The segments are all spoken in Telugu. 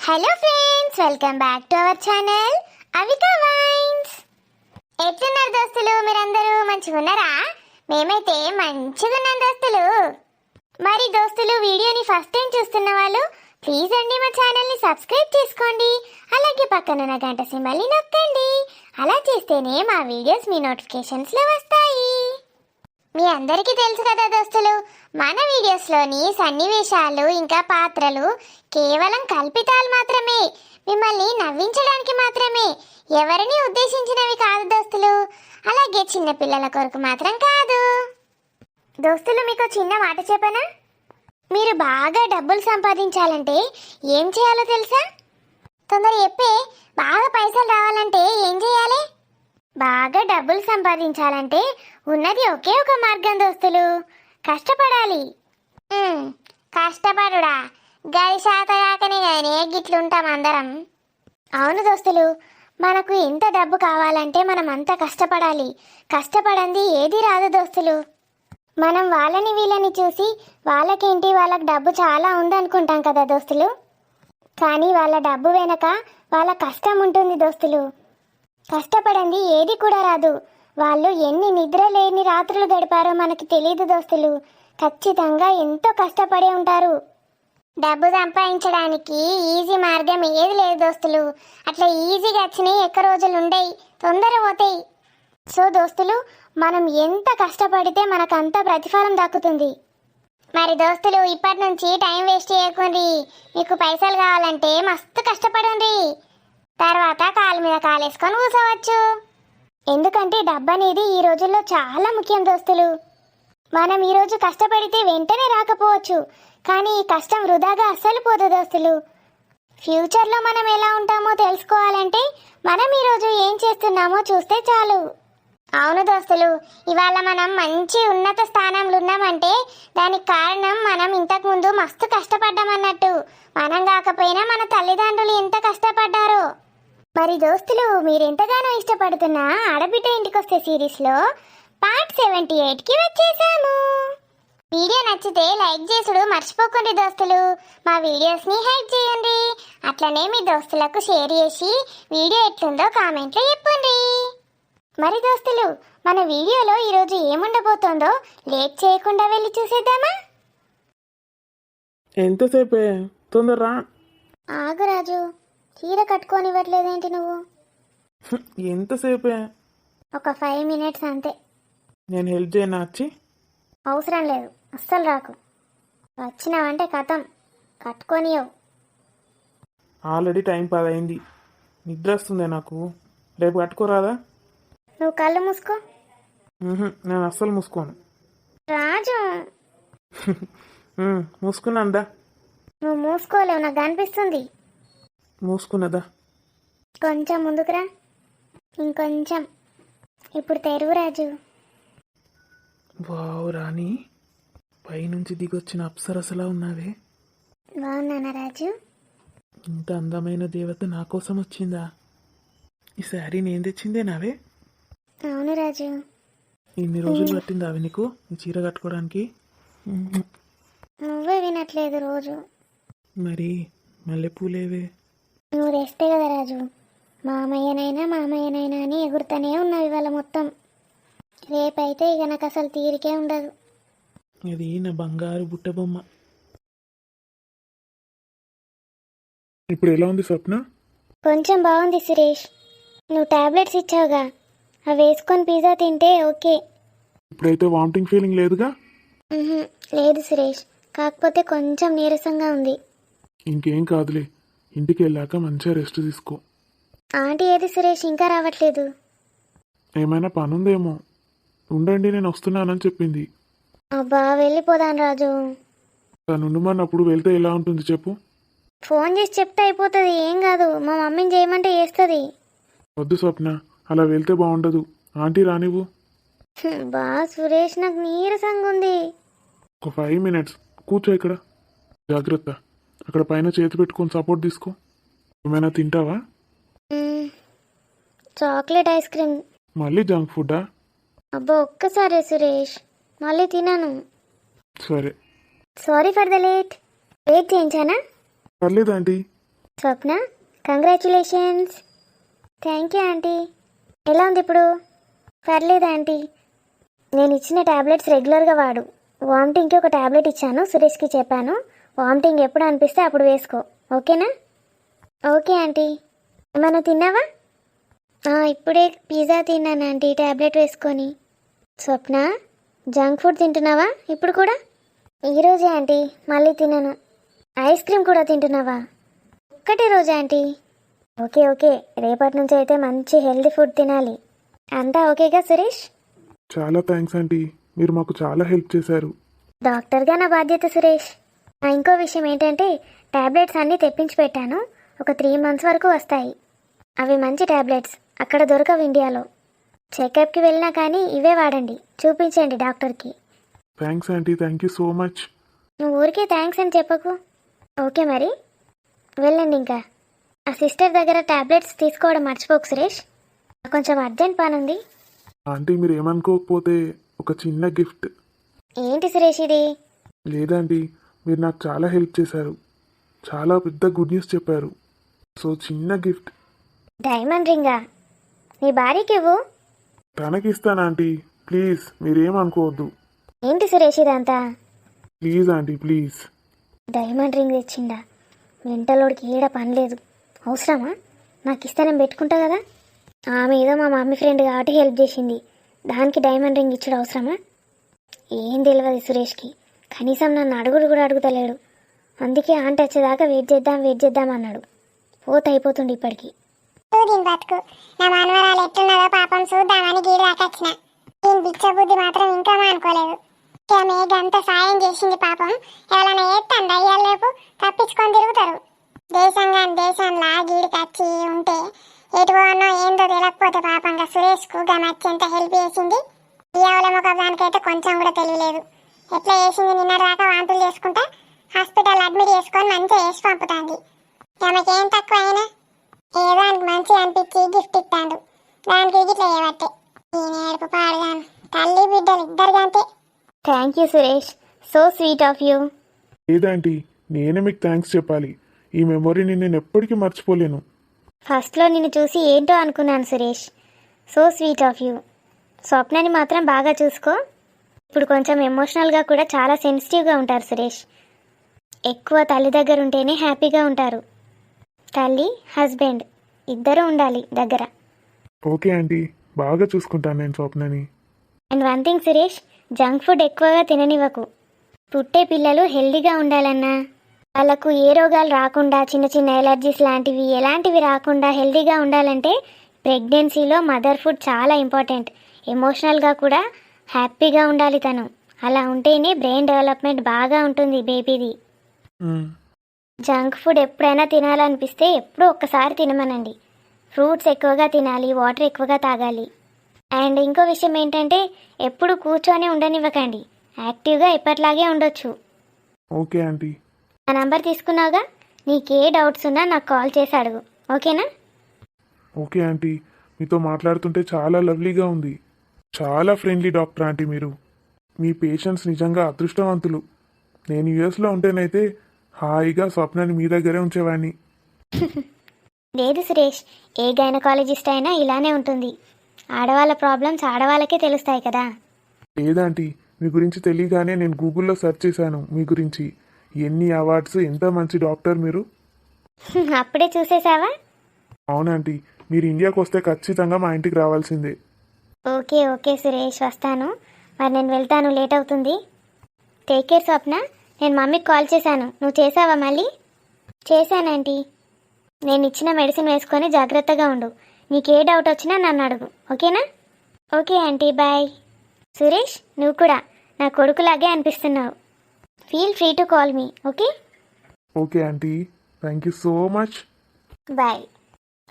Hello friends, welcome back to our channel Avika wines. ఎట్లున్నారు దోస్తులు? మీరందరూ మంచిగా ఉన్నారా? మేమైతే మంచిగా ఉన్నాం దోస్తులు. మరి దోస్తులు, వీడియోని ఫస్ట్ టైం చూస్తున్న వాళ్ళు ప్లీజ్ అండి మా ఛానల్ని సబ్స్క్రైబ్ చేసుకోండి. అలాగే పక్కన ఉన్న గంట సింబల్ని నొక్కండి. అలా చేస్తేనే మా వీడియోస్ మీ నోటిఫికేషన్స్లో వస్తాయి. మీ అందరికీ తెలుసు కదా దోస్తులు, మన వీడియోస్లోని సన్నివేశాలు ఇంకా పాత్రలు కేవలం కల్పితాలు మాత్రమే, మిమ్మల్ని నవ్వించడానికి మాత్రమే, ఎవరిని ఉద్దేశించినవి కాదు దోస్తులు. అలాగే చిన్న పిల్లల కొరకు మాత్రం కాదు దోస్తులు. మీకు చిన్న మాట చెప్పనా? మీరు బాగా డబ్బులు సంపాదించాలంటే ఏం చేయాలో తెలుసా? తొందర చెప్పే. బాగా పైసలు రావాలంటే ఏం చేయాలి? బాగా డబ్బులు సంపాదించాలంటే ఉన్నది ఒకే ఒక మార్గం దోస్తులు, కష్టపడాలి. కష్టపడుడా? గది శాతగాకనే కానీ గిట్లుంటాం అందరం. అవును దోస్తులు, మనకు ఎంత డబ్బు కావాలంటే మనం అంత కష్టపడాలి. కష్టపడంది ఏది రాదు దోస్తులు. మనం వాళ్ళని వీళ్ళని చూసి వాళ్ళకేంటి, వాళ్ళకి డబ్బు చాలా ఉందనుకుంటాం కదా దోస్తులు. కానీ వాళ్ళ డబ్బు వెనక వాళ్ళ కష్టం ఉంటుంది దోస్తులు. కష్టపడంది ఏది కూడా రాదు. వాళ్ళు ఎన్ని నిద్ర లేని రాత్రులు గడిపారో మనకి తెలియదు దోస్తులు. ఖచ్చితంగా ఎంతో కష్టపడి ఉంటారు. డబ్బు సంపాదించడానికి ఈజీ మార్గం ఏది లేదు దోస్తులు. అట్లా ఈజీగా వచ్చినాయి ఎక్కువ రోజులు ఉండయి, తొందర పోతాయి. సో దోస్తులు, మనం ఎంత కష్టపడితే మనకు అంత ప్రతిఫలం దక్కుతుంది. మరి దోస్తులు, ఇప్పటి నుంచి టైం వేస్ట్ చేయకండి. మీకు పైసలు కావాలంటే మస్తు కష్టపడండి. తర్వాత కాలు మీద కాలేసుకొని కూర్చోవచ్చు. ఎందుకంటే డబ్బు అనేది ఈ రోజుల్లో చాలా ముఖ్యం దోస్తులు. మనం ఈరోజు కష్టపడితే వెంటనే రాకపోవచ్చు, కానీ ఈ కష్టం వృధాగా అస్సలు పోదు దోస్తులు. ఫ్యూచర్లో మనం ఎలా ఉంటామో తెలుసుకోవాలంటే మనం ఈరోజు ఏం చేస్తున్నామో చూస్తే చాలు. అవును దోస్తులు, ఇవాళ మనం మంచి ఉన్నత స్థానంలో ఉన్నామంటే దానికి కారణం మనం ఇంతకుముందు మస్తు కష్టపడ్డామన్నట్టు. మనం కాకపోయినా మన తల్లిదండ్రులు ఎంత కష్టపడ్డారో. మరి దోస్తులు, మీరెంతగానో ఇష్టపడుతున్న ఆడబిడ్డ ఇంటికొస్తే సిరీస్లో పార్ట్ 78కి వచ్చేసాము. వీడియో నచ్చితే లైక్ చేసుడు మర్చిపోకండి దోస్తులు. మా వీడియోస్ని హైప్ చేయండి. అట్లనే మీ దోస్తులకు షేర్ చేసి వీడియో ఎట్లుందో కామెంట్లో చెప్పండి. మరి దోస్తులు, మన వీడియోలో ఈరోజు ఏముండబోతోందో లేట్ చేయకుండా వెళ్ళి చూసేద్దామా? ఎంతసేపే? తొందరరా. ఆగు రాజు, చీర కట్టుకోనివ్వట్లేదేంటి నువ్వు? ఎంతసేపే? ఒక 5 minutes అంతే. నేను హెల్ప్ చేయనా వచ్చి? అవసరం లేదు, అస్సలు రాకు. వచ్చినావంటే కథం, కట్టుకోనియవు. ఆల్రెడీ టైం 10 అయింది, నిద్ర వస్తుందే నాకు. రేపు కట్టుకోరాదా? నువ్వు కళ్ళు మూసుకో. నేను అస్సలు మూసుకోను. రాజు, మూసుకున్నాందా? నువ్వు మూసుకోలేవు, నాకు అనిపిస్తుంది. మూసుకున్నదా? కొంచెం ముందుకురా, ఇంకొంచెం. ఇప్పుడు తెరువు రాజు. వావ్ రాణి, పైనుంచి దిగొచ్చిన అప్సరసలా ఉన్నావే. బాగున్నానా రాజు? ఇంత అందమైన దేవత నా కోసం వచ్చిందా? ఈ శారీ నేను తెచ్చిందే నావే? అవును రాజు. ఇన్ని రోజులు పట్టిందా అవి నీకు ఈ చీర కట్టుకోవడానికి? నువ్వే వినట్లేదు రోజు. మరి మల్లెపూలేవే? నువ్వు తెస్తే కదా రాజు. మామయ్యనైనా అని ఎగురుతూనే ఉన్నావు ఇవాళ మొత్తం. రేపైతే ఇక నాకు అసలు తీరికే ఉండదు. అది నా బంగారు బుట్ట బొమ్మ. ఇప్పుడు ఎలా ఉంది స్వప్న? కొంచెం బాగుంది సురేష్. నువ్వు టాబ్లెట్స్ ఇచ్చావుగా, అవి వేసుకొని పిజ్జా తింటే ఓకే. ఇప్పుడైతే వామిటింగ్ ఫీలింగ్ లేదుగా? లేదు సురేష్, కాకపోతే కొంచెం నీరసంగా ఉంది. ఇంకేం కాదులే, ఇంటికి వెళ్ళాక మంచిగా రెస్ట్ తీసుకో. ఆంటీ ఏది సురేష్, ఇంకా రావట్లేదు? ఏమైనా పనుందేమో. ఉండండి, నేను వస్తున్నానని చెప్పింది. అబ్బా, వెళ్ళిపోదాను రాజు. తను ఉండమన్నప్పుడు వెళ్తే ఎలా ఉంటుంది చెప్పు? ఫోన్ చేసి చెప్తే అయిపోతుంది, ఏం కాదు. మా మమ్మీని చేయమంటే చేస్తుంది. వద్దు స్వప్న, అలా వెళ్తే బాగుండదు. ఆంటీ రానివ్వు. బా సురేష్, నాకు నీరసంగా ఉంది. ఒక 5 minutes కూర్చో ఇక్కడ. జాగ్రత్త, అక్కడ పైన చేతి పెట్టుకొని సపోర్ట్ తీసుకో. ఏమైనా తింటావా? Chocolate ice cream. మళ్ళీ జంక్ ఫుడ్డా? అబ్బా ఒక్కసారే సురేష్, మళ్ళీ తినను. సరే. Sorry for the late. Wait చేయించానా? పర్లేదు aunty, Swapna, congratulations. Thank you aunty. ఎలా ఉంది ఇప్పుడు? పర్లేదు ఆంటీ. నేను ఇచ్చిన ట్యాబ్లెట్స్ రెగ్యులర్గా వాడు. వామిటింగ్కి ఒక ట్యాబ్లెట్ ఇచ్చాను, సురేష్కి చెప్పాను. వామిటింగ్ ఎప్పుడు అనిపిస్తే అప్పుడు వేసుకో, ఓకేనా? Okay aunty. ఏమైనా తిన్నావా? ఇప్పుడే పిజ్జా తిన్నాను ఆంటీ, ట్యాబ్లెట్ వేసుకొని. స్వప్న, జంక్ ఫుడ్ తింటున్నావా ఇప్పుడు కూడా? ఈరోజే ఆంటీ, మళ్ళీ తినను. ఐస్ క్రీమ్ కూడా తింటున్నావా? ఒక్కటే రోజు ఆంటీ. ఓకే ఓకే, రేపటి నుంచి అయితే మంచి హెల్తీ ఫుడ్ తినాలి. అంతా ఓకేగా సురేష్? చాలా థ్యాంక్స్ ఆంటీ, మీరు మాకు చాలా హెల్ప్ చేశారు. డాక్టర్గా నా బాధ్యత సురేష్. ఇంకో విషయం ఏంటంటే ట్యాబ్లెట్స్ అన్నీ తెప్పించి పెట్టాను. ఒక 3 months వరకు వస్తాయి. అవి మంచి ట్యాబ్లెట్స్, అక్కడ దొరకవు ఇండియాలో. చెకప్కి వెళ్ళినా కానీ ఇవే వాడండి, చూపించండి డాక్టర్కి. Thanks aunty, thank you so much. నువ్వు ఊరికే థ్యాంక్స్ అని చెప్పకు. ఓకే మరి వెళ్ళండి. ఇంకా ఆ సిస్టర్ దగ్గర ట్యాబ్లెట్స్ తీసుకోవడం మర్చిపోకు సురేష్. కొంచెం అర్జెంట్ పని ఉంది. ఆంటీ మీరు ఏమనుకోకపోతే ఒక చిన్న గిఫ్ట్. ఏంటి సురేష్ ఇది? లేదండి, మీరు నాకు చాలా హెల్ప్ చేశారు, చాలా పెద్ద గుడ్ న్యూస్ చెప్పారు. సో చిన్న గిఫ్ట్. డైమండ్ రింగా? నీ భార్యకి ఇవ్వు. తనకిస్తాను ఆంటీ, ప్లీజ్ మీరేమనుకోవద్దు. ఏంటి సురేష్ ఇదంతా? Please aunty please. Diamond ring తెచ్చిండా? వెంటలోడికి ఏడ పని లేదు, అవసరమా? నాకు ఇస్తే నేను పెట్టుకుంటా కదా. ఆమె ఏదో మా మమ్మీ ఫ్రెండ్ కాబట్టి హెల్ప్ చేసింది, దానికి డైమండ్ రింగ్ ఇచ్చుడు అవసరమా? ఏం తెలియదు సురేష్కి, కనీసం నన్ను అడుగుడు కూడా అడుగుతలేడు. అందుకే ఆంటీ వచ్చేదాకా వెయిట్ చేద్దాం అన్నాడు. పోత అయిపోతుండే ఇప్పటికి. దీని బతుకు, నా మనవరాలు ఎట్లున్నదో పాపం చూద్దామని గీడు దాకొచ్చిన. దీని బిచ్చ బుద్ధి మాత్రం ఇంకా మానుకోలేదు. ఆమె గంత సాయం చేసింది పాపం. ఎవరైనా ఎత్తండి అయ్యాలు రేపు తప్పించుకొని తిరుగుతారు. దేశంలా గీడికి వచ్చి ఉంటే ఎటువన్నో ఏందో తెలియకపోతే పాపంగా సురేష్కు గమచ్చి ఎంత హెల్ప్ చేసింది. ఈ అవలమొక దానికైతే కొంచెం కూడా తెలియలేదు. ఎట్లా చేసింది, నిన్న రాక వాంతులు చేసుకుంటా హాస్పిటల్ అడ్మిట్ చేసుకొని మంచిగా చేసి పంపుతాంది. ఆమెకి ఏం తక్కువ అయినా ఏదో దానికి మంచిగా అనిపించి గిఫ్ట్ ఇస్తాడు. దానికి ఇట్లా చేయబట్టే నేను ఏడుపు పాడుగాను. తల్లి బిడ్డలు ఇద్దరు అంతే. Thank you Suresh, so sweet of you. లేదంటీ, నేనే మీకు థ్యాంక్స్ చెప్పాలి. ఈ మెమొరీని నేను ఎప్పటికీ మర్చిపోలేను. ఫస్ట్లో నిన్ను చూసి ఏంటో అనుకున్నాను Suresh. So sweet of you. స్వప్నని మాత్రం బాగా చూసుకో. ఇప్పుడు కొంచెం ఎమోషనల్గా కూడా చాలా సెన్సిటివ్గా ఉంటారు సురేష్. ఎక్కువ తల్లి దగ్గర ఉంటేనే హ్యాపీగా ఉంటారు. తల్లి, హస్బెండ్ ఇద్దరూ ఉండాలి దగ్గర. ఓకే ఆంటీ, బాగా చూసుకుంటాను నేను స్వప్నని. And one thing Suresh, junk food ఎక్కువగా తిననివ్వకు. పుట్టే పిల్లలు హెల్దీగా ఉండాలన్నా, వాళ్ళకు ఏ రోగాలు రాకుండా, చిన్న చిన్న ఎలర్జీస్ లాంటివి ఎలాంటివి రాకుండా హెల్దీగా ఉండాలంటే ప్రెగ్నెన్సీలో మదర్ ఫుడ్ చాలా ఇంపార్టెంట్. ఎమోషనల్గా కూడా హ్యాపీగా ఉండాలి తను. అలా ఉంటేనే బ్రెయిన్ డెవలప్మెంట్ బాగా ఉంటుంది బేబీది. జంక్ ఫుడ్ ఎప్పుడైనా తినాలనిపిస్తే ఎప్పుడూ ఒక్కసారి తినమనండి. ఫ్రూట్స్ ఎక్కువగా తినాలి, వాటర్ ఎక్కువగా తాగాలి. అండ్ ఇంకో విషయం ఏంటంటే ఎప్పుడు కూర్చొని ఉండనివ్వకండి, యాక్టివ్గా ఎప్పటిలాగే ఉండొచ్చు. Okay aunty. నా నంబర్ తీసుకున్నావుగా, నీకే డౌట్స్ ఉన్నా నాకు కాల్ చేసి అడుగు, ఓకేనా? ఓకే ఆంటీ, మీతో మాట్లాడుతుంటే చాలా లవ్లీగా ఉంది. చాలా ఫ్రెండ్లీ డాక్టర్ ఆంటీ మీరు. మీ పేషెంట్స్ నిజంగా అదృష్టవంతులు. నేను యుఎస్లో ఉంటేనైతే హాయిగా స్వప్నాన్ని మీ దగ్గరే ఉంచేవాడిని. లేదు సురేష్, ఏ గైనకాలజిస్ట్ అయినా ఇలానే ఉంటుంది. ఆడవాళ్ళ ప్రాబ్లమ్స్ ఆడవాళ్ళకే తెలుస్తాయి కదా. లేదంటీ, మీ గురించి తెలియగానే నేను గూగుల్లో సెర్చ్ చేశాను మీ గురించి. ఎన్ని అవార్డ్స్, ఎంత మంచి డాక్టర్ మీరు. అప్పుడే చూసేసావా? అవునంటీ, మీరు ఇండియాకి వస్తే ఖచ్చితంగా మా ఇంటికి రావాల్సిందే. ఓకే ఓకే సురేష్, వస్తాను. మరి నేను వెళ్తాను, లేట్ అవుతుంది. టేక్ కేర్ స్వప్న. నేను మమ్మీకి కాల్ చేశాను, నువ్వు చేసావా మళ్ళీ? చేశానంటీ. నేను ఇచ్చిన మెడిసిన్ వేసుకొని జాగ్రత్తగా ఉండు. నీకే డౌట్ వచ్చినా నన్ను అడుగు, ఓకేనా? Okay aunty, bye. సురేష్, నువ్వు కూడా నా కొడుకులాగే అనిపిస్తున్నావు. Feel free to call me, okay? Okay aunty, thank you so much. Bye.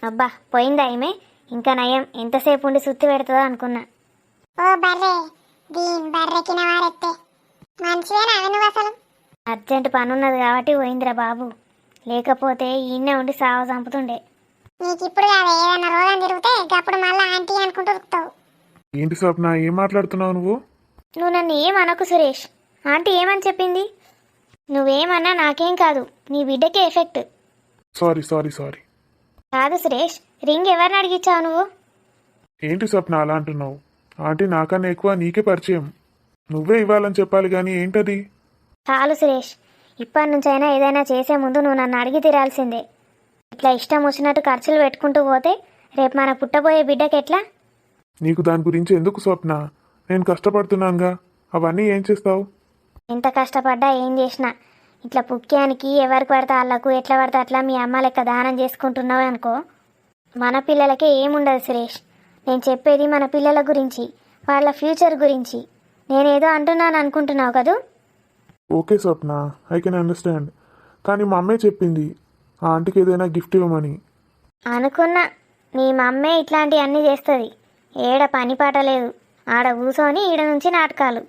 అబ్బా పోయిందా ఈమె? ఇంకా నయం, ఎంతసేపు ఉండి సుత్తి పెడుతుందో అనుకున్నా. ఓ బర్రె, దీని బర్రెకిన వారెత్తే మంచివేనా నువ్వు అసలు? అర్జెంట్ పని ఉన్నది కాబట్టి పోయిందిరా బాబు, లేకపోతే ఈయనే ఉండి సావ చంపుతుండే. నీకు ఇప్పుడు కాదు, ఏదైనా రోగం తిరిగితే అప్పుడు మళ్ళీ ఆంటీ అనుకుంటూ ఉరుకుతావు. ఏంటి స్వప్న, ఏం మాట్లాడుతున్నావు నువ్వు? నువ్వు నన్ను ఏమనకు సురేష్. ఆంటీ ఏమని చెప్పింది? నువ్వేమన్నా నాకేం కాదు, నీ బిడ్డకే ఎఫెక్ట్. Sorry sorry sorry. కాదు సురేష్, రింగ్ ఎవరిని అడిగిచ్చావు నువ్వు? ఏంటి స్వప్న అలా అంటున్నావు? ఆంటీ నాకన్నా ఎక్కువ నీకే పరిచయం. నువ్వే ఇవ్వాలని చెప్పాలి కానీ ఏంటది? చాలు సురేష్, ఇప్పటి నుంచైనా ఏదైనా చేసే ముందు నువ్వు నన్ను అడిగి తీరాల్సిందే. ఇట్లా ఇష్టం వచ్చినట్టు ఖర్చులు పెట్టుకుంటూ పోతే రేపు మన పుట్టబోయే బిడ్డకి ఎట్లా? నీకు దాని గురించి ఎందుకు స్వప్న? నేను కష్టపడుతున్నానుగా, అవన్నీ ఏం చేస్తావు? ఎంత కష్టపడ్డా ఏం చేసినా ఇట్లా పుక్యానికి ఎవరికి పడితే వాళ్ళకు ఎట్లా పడితే అట్లా మీ అమ్మ లెక్క దానం చేసుకుంటున్నావు అనుకో, మన పిల్లలకే ఏముండదు సురేష్. నేను చెప్పేది మన పిల్లల గురించి, వాళ్ళ ఫ్యూచర్ గురించి. నేనేదో అంటున్నాను అనుకుంటున్నావు కదూ? Okay Swapna, I can understand. కానీ మా అమ్మే చెప్పింది ఆ ఆంటీకి ఏదైనా గిఫ్ట్ ఇవ్వమని. అనుకున్నా నీ మమ్మే ఇట్లాంటివన్నీ చేస్తుంది. ఏడ పని పాట లేదు, ఆడ కూసోని ఈడ నుంచి నాటకాలు.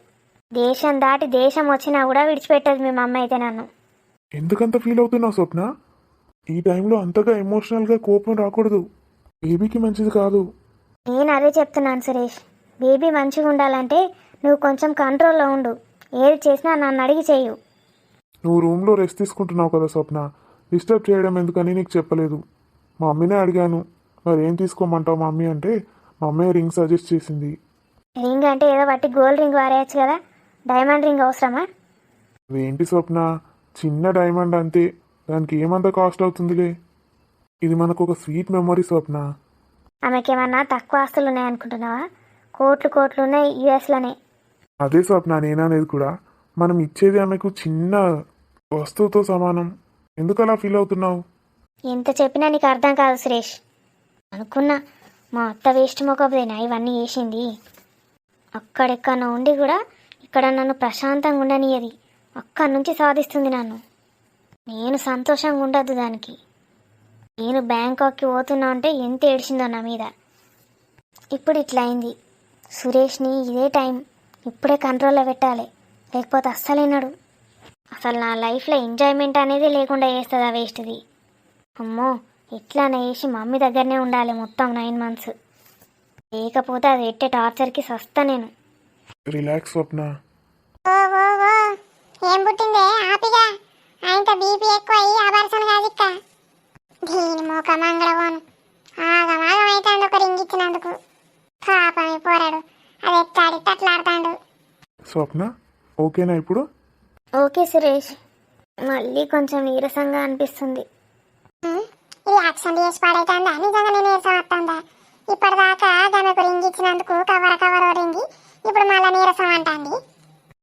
దేశం దాటి దేశం వచ్చినా కూడా విడిచిపెట్టదు మీ మమ్మ అయితే నన్ను. ఎందుకంత ఫీల్ అవుతున్నావు స్వప్న? ఈ టైంలో అంతగా ఎమోషనల్గా కోపం రాకూడదు. బేబీకి మంచిది కాదు. నేను అదే చెప్తున్నాను సురేష్. బేబీ మంచిగా ఉండాలంటే నువ్వు కొంచెం కంట్రోల్లో ఉండు. ఏది చేసినా నన్ను అడిగి చెయ్యు. నువ్వు రూమ్లో రెస్ట్ తీసుకుంటున్నావు కదా స్వప్న, డిస్టర్బ్ చేయడం ఎందుకని నీకు చెప్పలేదు. మా మమ్మీనే అడిగాను, మరి ఏం తీసుకోమంటావు మమ్మీ అంటే మా అమ్మే రింగ్ సజెస్ట్ చేసింది. రింగ్ అంటే ఏదో బట్టి గోల్డ్ రింగ్ వారేయచ్చు కదా, డైమండ్ రింగ్ అవసరమా? అదేంటి స్వప్న, చిన్న డైమండ్ అంతే, దానికి ఏమంత కాస్ట్ అవుతుందిలే. ఇది మనకు ఒక స్వీట్ మెమరీ స్వప్న. ఆమెకేమన్నా తక్కువ ఆస్తులు ఉన్నాయనుకుంటున్నావా? కోట్లు కోట్లు ఉన్నాయి యుఎస్లోనే. అదే స్వప్న నేననేది కూడా, మనం ఇచ్చేది ఆమెకు చిన్న వస్తువుతో సమానం. ఎందుకు అలా ఫీల్ అవుతున్నావు? ఎంత చెప్పినా నీకు అర్థం కాదు సురేష్. అనుకున్నా మా అత్త వేస్ట్ మొక్కదేనా ఇవన్నీ చేసింది. అక్కడెక్కడో ఉండి కూడా ఇక్కడ నన్ను ప్రశాంతంగా ఉండనియది. అక్కడి నుంచి సాధిస్తుంది నన్ను. నేను సంతోషంగా ఉండద్దు దానికి. నేను బ్యాంకాక్కి పోతున్నా అంటే ఎంత ఏడ్చిందో నా మీద. ఇప్పుడు ఇట్లా అయింది. సురేష్ని ఇదే టైం, ఇప్పుడే కంట్రోల్లో పెట్టాలి, లేకపోతే అస్సలేనాడు. అసలు నా లైఫ్లో ఎంజాయ్మెంట్ అనేది లేకుండా చేస్తుంది ఆ వేస్ట్ది. అమ్మో, ఎట్లానే వేసి మమ్మీ దగ్గరనే ఉండాలి మొత్తం 9 months. లేకపోతే అది పెట్టే టార్చర్కి సస్తా నేను. రిలాక్స్ స్వప్న. ఓ ఓ ఓ ఏం పుట్టిందే ఆపిగా? ఆయనతో బీపీ ఎక్కువ అయ్యి ఆభారసన కాదిక్క. దీని మోక మంగళవాను ఆగమాగం అవుతాడు ఒక రింగ్ ఇచ్చినందుకు. పాపం ఈ పోరాడు అది ఎట్లాడి తట్లాడుతాడు. స్వప్న ఓకేనా ఇప్పుడు? ఓకే సురేష్, మళ్ళీ కొంచెం నీరసంగా అనిపిస్తుంది. ఇది యాక్షన్ చేసి పాడైతుందా? నిజంగా నేను నీరసం వస్తుందా? ఇప్పటిదాకా ఆమెకు రింగ్ ఇచ్చినందుకు కవర్ రింగి, ఇప్పుడు మళ్ళీ నీరసం అంటాంది.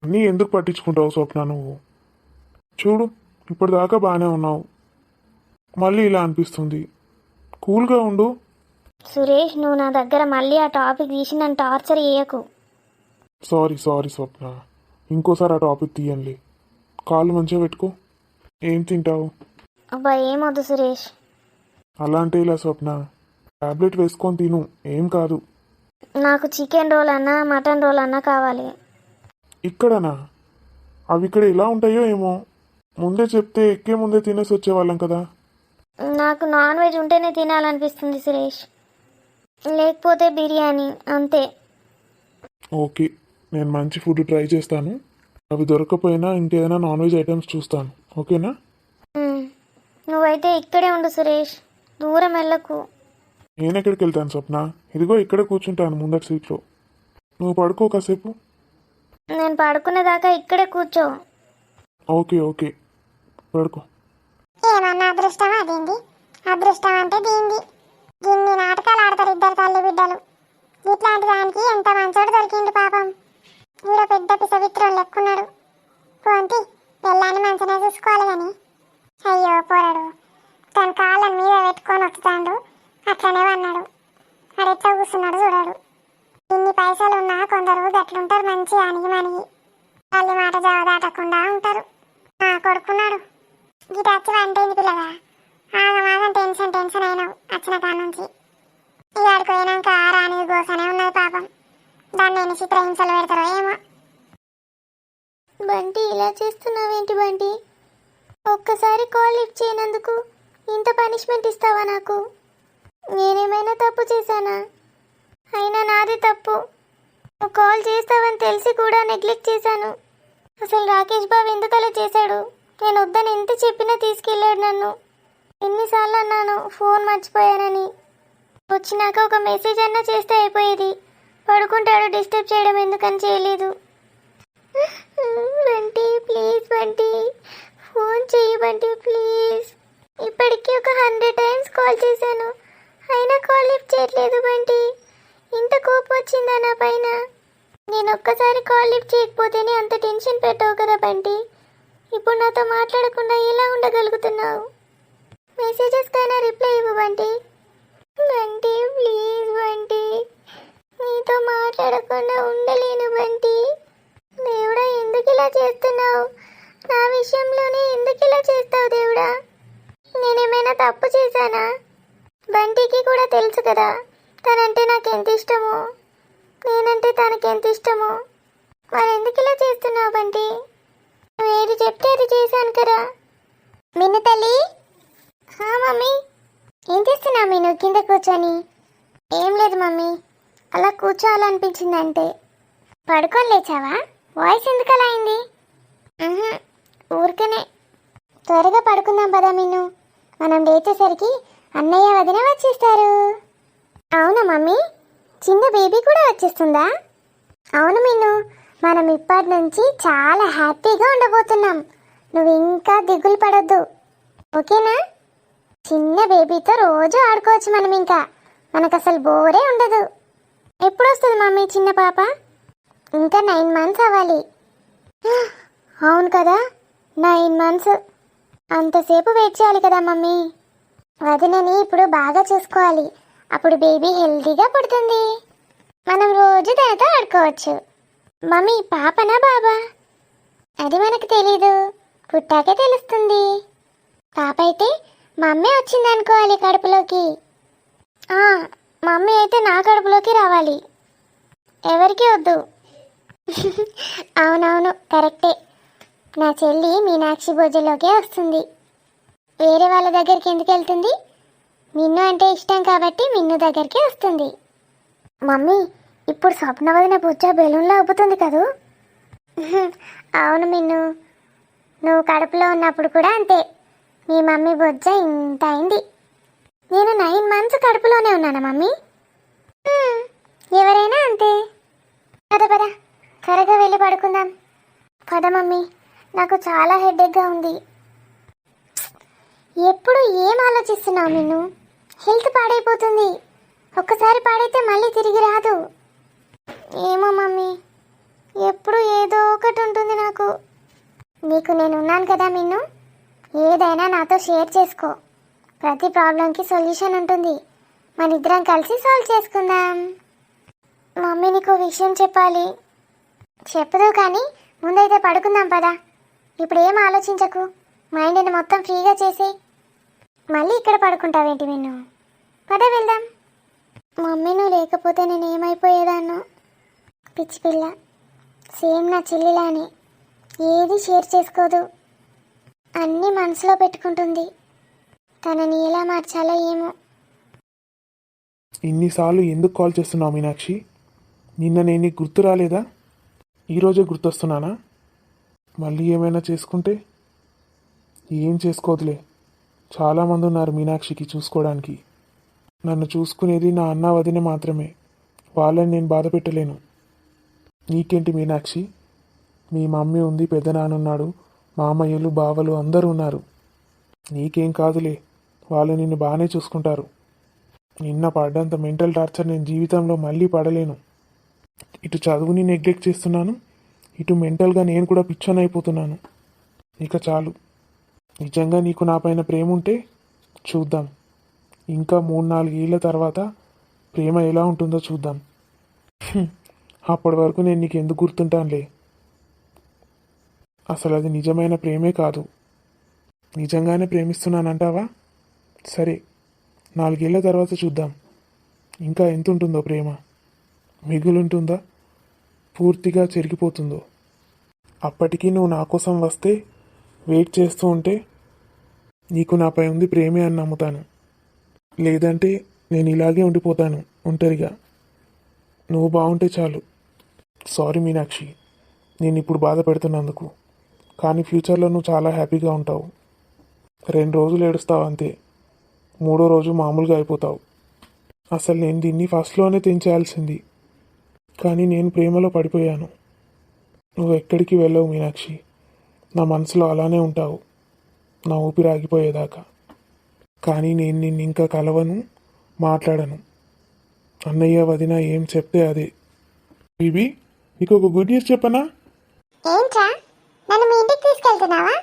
అన్నీ ఎందుకు పట్టించుకుంటావు స్వప్న నువ్వు? చూడు, ఇప్పటిదాకా బాగానే ఉన్నావు, మళ్ళీ ఇలా అనిపిస్తుంది. కూల్గా ఉండు. సురేష్, నువ్వు నా దగ్గర మళ్ళీ ఆ టాపిక్ తీసి నన్ను టార్చర్ చేయకు. సారీ సారీ స్వప్న, ఇంకోసారి ఆ టాపిక్ తీయండి. కాళ్ళు మంచిగా పెట్టుకో. ఏం తింటావు? అబ్బా ఏమొద్దు సురేష్. అలా అంటే ఇలా స్వప్న, టాబ్లెట్ వేసుకొని తిను, ఏం కాదు. నాకు చికెన్ రోల్ అన్నా మటన్ రోల్ అన్నా కావాలి. ఇక్కడనా? అవి ఇక్కడ ఎలా ఉంటాయో ఏమో, ముందే చెప్తే ఎక్కే ముందే తినేసి వచ్చేవాళ్ళం కదా. నాకు నాన్ వెజ్ ఉంటేనే తినాలనిపిస్తుంది సురేష్, లేకపోతే బిర్యానీ అంతే. ఓకే, నేను మంచి ఫుడ్ ట్రై చేస్తాను. అవి దొరకకపోయినా ఇంకేదైనా నాన్ వెజ్ ఐటమ్స్ చూస్తాను, ఓకేనా? నువ్వైతే ఇక్కడే ఉండు సురేష్, దూరం వెళ్ళకు. నేను ఎక్కడికి వెళ్తాను స్వప్న? ఇదిగో ఇక్కడ కూర్చుంటాను ముందటి సీట్లో. నువ్వు పడుకో కాసేపు. నేను పడుకునేదాకా ఇక్కడే కూర్చో. ఓకే ఓకే, పడుకో. ఏమన్నా అదృష్టం అదేంది? అదృష్టం అంటే దీంది. దీన్ని నాటకాలు ఆడతారు ఇద్దరు తల్లి బిడ్డలు. ఇట్లాంటి దానికి ఎంత మంచోడు దొరికిండు పాపం. వీడ పెద్ద పిసవిత్రం లెక్కున్నాడు. పోంతి పెళ్ళాన్ని మంచిగా చూసుకోవాలి కానీ. అయ్యో పోరాడు, తన కాళ్ళని మీద పెట్టుకొని వస్తాడు. అట్లనే అన్నాడు. వాడు ఎట్లా కూర్చున్నాడు చూడాడు. ఇన్ని పైసలు ఉన్నా కొందరు గట్లుంటారు, మంచి అణిగి మణిగి తల్లి మాట జవదాటకుండా ఉంటారు. కొడుకున్నాడు గిట వచ్చి వంటైంది పిల్లగా. ఆగమాగం టెన్షన్ అయినావు వచ్చిన కాడ నుంచి. ఇక ఆడిపోయినాక రాని గోసనే ఉన్నది పాపం. దాన్ని ఎన్ని చిత్రహింసలు పెడతారో ఏమో. బంటి, ఇలా చేస్తున్నావేంటి బంటి? ఒక్కసారి కాల్ లిఫ్ట్ చేయనందుకు ఇంత పనిష్మెంట్ ఇస్తావా నాకు? నేనేమైనా తప్పు చేశానా? అయినా నాది తప్పు. నువ్వు కాల్ చేస్తావని తెలిసి కూడా నెగ్లెక్ట్ చేశాను. అసలు రాకేష్ బాబు ఎందుకు అలా చేశాడు? నేను వద్దని ఎంత చెప్పినా తీసుకెళ్ళాడు నన్ను. ఎన్నిసార్లు అన్నాను ఫోన్ మర్చిపోయానని. వచ్చినాక ఒక మెసేజ్ అన్నా చేస్తే అయిపోయేది. పడుకుంటాడు, డిస్టర్బ్ చేయడం ఎందుకని చేయలేదు. బంటి ప్లీజ్ బంటి, ఫోన్ చెయ్యి బంటి ప్లీజ్. ఇప్పటికీ ఒక 100 టైమ్స్ కాల్ చేశాను, అయినా కాల్ లిఫ్ట్ చేయట్లేదు బంటి. ఇంత కోపం వచ్చిందా నా పైన? నేను ఒక్కసారి కాల్ లిఫ్ట్ చేయకపోతేనే అంత టెన్షన్ పెట్టావు కదా బంటి. ఇప్పుడు నాతో మాట్లాడకుండా ఎలా ఉండగలుగుతున్నావు? మెసేజెస్ కైనా రిప్లై ఇవ్వు బంటి. బంటి ప్లీజ్ బంటి, నీతో మాట్లాడకుండా ఉండలేను బంటి. దేవుడా, ఎందుకు ఇలా చేస్తున్నావు? నా విషయంలోనే ఎందుకు ఇలా చేస్తావు దేవుడా? నేనేమైనా తప్పు చేశానా? బంటికి కూడా తెలుసు కదా తనంటే నాకు ఎంత ఇష్టమో, నేనంటే తనకి ఎంత ఇష్టమో. మరి ఎందుకు ఇలా చేస్తున్నావు బంటి? నువ్వు ఏది చెప్తే అది చేశాను కదా. మిన్ను తల్లి. మమ్మీ. ఏం చేస్తున్నావు మీను కింద కూర్చొని? ఏం లేదు మమ్మీ, అలా కూర్చోవాలనిపించింది అంతే. పడుకొని లేచావా? వాయిస్ ఎందుకు అలా అయింది? ఊరికనే. త్వరగా పడుకుందాం పదా మిన్ను, మనం లేచేసరికి అన్నయ్య వదిన వచ్చేస్తారు. అవునా మమ్మీ, చిన్న బేబీ కూడా వచ్చేస్తుందా? అవును మిన్ను, మనం ఇప్పటి నుంచి చాలా హ్యాపీగా ఉండబోతున్నాం. నువ్వు ఇంకా దిగులు పడొద్దు, ఓకేనా? చిన్న బేబీతో రోజు ఆడుకోవచ్చు మనం. ఇంకా మనకు అసలు బోరే ఉండదు. ఎప్పుడు వస్తుంది మమ్మీ చిన్న పాప? ఇంకా 9 మంత్స్ అవ్వాలి. అవును కదా, 9 మంత్స్. అంతసేపు వెయిట్ చేయాలి కదా మమ్మీ. వదినని ఇప్పుడు బాగా చూసుకోవాలి, అప్పుడు బేబీ హెల్తీగా పుడుతుంది. మనం రోజు తనతో ఆడుకోవచ్చు. మమ్మీ పాపనా బాబా? అది మనకు తెలీదు, పుట్టాకే తెలుస్తుంది. పాప అయితే మమ్మీ వచ్చింది అనుకోవాలి కడుపులోకి. మమ్మీ అయితే నా కడుపులోకి రావాలి, ఎవరికి వద్దు. అవునవును కరెక్టే. నా చెల్లి మీనాక్షి భోజలోకే వస్తుంది, వేరే వాళ్ళ దగ్గరికి ఎందుకు వెళ్తుంది? మిన్ను అంటే ఇష్టం కాబట్టి మిన్ను దగ్గరికి వస్తుంది. మమ్మీ ఇప్పుడు స్వప్న వదిన బుజ్జ బెలూన్లో ఉబ్బుతుంది కదూ? అవును మిన్ను, నువ్వు కడుపులో ఉన్నప్పుడు కూడా అంతే. మీ మమ్మీ బొజ్జ ఇంత అయింది. నేను 9 మంత్స్ కడుపులోనే ఉన్నానా మమ్మీ? ఎవరైనా అంతే. పద పద, త్వరగా వెళ్ళి పడుకుందాం. పద మమ్మీ, నాకు చాలా హెడేక్గా ఉంది. ఎప్పుడు ఏం ఆలోచిస్తున్నావు నిన్ను? హెల్త్ పాడైపోతుంది. ఒక్కసారి పాడైతే మళ్ళీ తిరిగి రాదు. ఏమో మమ్మీ, ఎప్పుడు ఏదో ఒకటి ఉంటుంది నాకు. నీకు నేను ఉన్నాను కదా మిన్ను, ఏదైనా నాతో షేర్ చేసుకో. ప్రతి ప్రాబ్లంకి సొల్యూషన్ ఉంటుంది, మన ఇద్దరం కలిసి సాల్వ్ చేసుకుందాం. మమ్మీ నీకు విషయం చెప్పాలి. చెప్పదు కానీ ముందైతే పడుకుందాం పదా. ఇప్పుడు ఏం ఆలోచించకు, మైండ్ని మొత్తం ఫ్రీగా చేసి మళ్ళీ ఇక్కడ పడుకుంటావేంటి మిన్ను? పద వెళ్దాం. మమ్మీ నువ్వు లేకపోతే నేను ఏమైపోయేదాన్నో. పిచ్చి పిల్ల, సేమ్ నా చెల్లిలానే ఏది షేర్ చేసుకోదు, అన్నీ మనసులో పెట్టుకుంటుంది. తనని ఎలా మార్చాలో ఏమో. ఇన్నిసార్లు ఎందుకు కాల్ చేస్తున్నావు మీనాక్షి? నిన్న నేను నీకు గుర్తు రాలేదా? ఈరోజే గుర్తొస్తున్నానా? మళ్ళీ ఏమైనా చేసుకుంటే? ఏం చేసుకోదులే, చాలామంది ఉన్నారు మీనాక్షికి చూసుకోవడానికి. నన్ను చూసుకునేది నా అన్న వదిన మాత్రమే, వాళ్ళని నేను బాధ పెట్టలేను. నీకేంటి మీనాక్షి, మీ మమ్మీ ఉంది, పెద్ద నాన్నున్నాడు, మామయ్యలు బావలు అందరూ ఉన్నారు. నీకేం కాదులే, వాళ్ళు నిన్ను బాగానే చూసుకుంటారు. నిన్న పడ్డంత మెంటల్ టార్చర్ నేను జీవితంలో మళ్ళీ పడలేను. ఇటు చదువుని నెగ్లెక్ట్ చేస్తున్నాను, ఇటు మెంటల్గా నేను కూడా పిచ్చోన్ అయిపోతున్నాను. ఇక చాలు. నిజంగా నీకు నా పైన ప్రేమ ఉంటే చూద్దాం. ఇంకా 3-4 ఏళ్ళ తర్వాత ప్రేమ ఎలా ఉంటుందో చూద్దాం. అప్పటి వరకు నేను నీకు ఎందుకు గుర్తుంటానులే. అసలు అది నిజమైన ప్రేమే కాదు. నిజంగానే ప్రేమిస్తున్నానంటావా? సరే, 4 ఏళ్ళ తర్వాత చూద్దాం ఇంకా ఎంత ఉంటుందో ప్రేమ. మిగులుంటుందా, పూర్తిగా చెరిగిపోతుందో. అప్పటికీ నువ్వు నా కోసం వస్తే, వెయిట్ చేస్తూ ఉంటే నీకు నాపై ఉంది ప్రేమే అని నమ్ముతాను. లేదంటే నేను ఇలాగే ఉండిపోతాను ఒంటరిగా. నువ్వు బాగుంటే చాలు. సారీ మీనాక్షి, నేను ఇప్పుడు బాధ పెడుతున్నందుకు. కానీ ఫ్యూచర్లో నువ్వు చాలా హ్యాపీగా ఉంటావు. 2 రోజులు ఏడుస్తావు అంతే, మూడో రోజు మామూలుగా అయిపోతావు. అసలు నేను దీన్ని ఫస్ట్లోనే తెంచేయాల్సింది, కానీ నేను ప్రేమలో పడిపోయాను. నువ్వు ఎక్కడికి వెళ్ళవు మీనాక్షి, నా మనసులో అలానే ఉంటావు నా ఊపిరి ఆగిపోయేదాకా. కానీ నేను నిన్ను ఇంకా కలవను, మాట్లాడను. అన్నయ్య వదిన ఏం చెప్తే అదే. బీబీ, నీకు ఒక గుడ్ న్యూస్ చెప్పనా? ఏంట్రా, నన్ను మీ ఇంటికి తీసుకెళ్తున్నావా?